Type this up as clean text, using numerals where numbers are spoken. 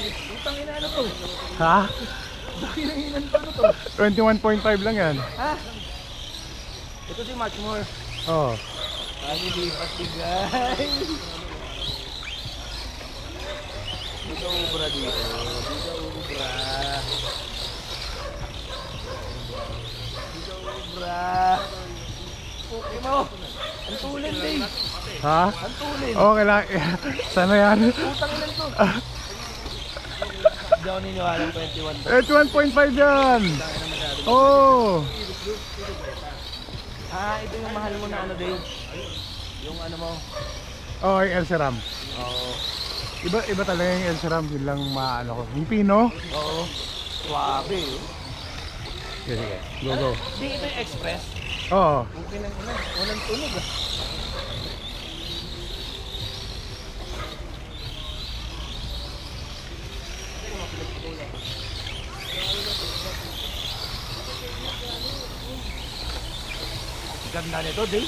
Utang ina ano to? Ha? Dakilanginan pa ano to? 21.5 lang yan. Ha? Ito si much more. Oo. Lipat si guys. Dito ubra dito. Dito ubra. Dito ubra. Okay mo. Ang tulin din. Ha? Ang tulin. Okay lang. Sana yan. Utang ilan to? Hindi ako niniwala ng 21 to. 21.5 yan. Oo. Ito yung mahal mo na ano, Dave. Yung ano mo. Oh, yung El Ceram. Oo. Iba talaga yung El Ceram. Yun lang maano ko. Yung Pino. Oo. Suwabe. Sige. Go. Di ito yung express. Oo. Okay lang ina. Walang tunog ah. Ganda nito, Dave.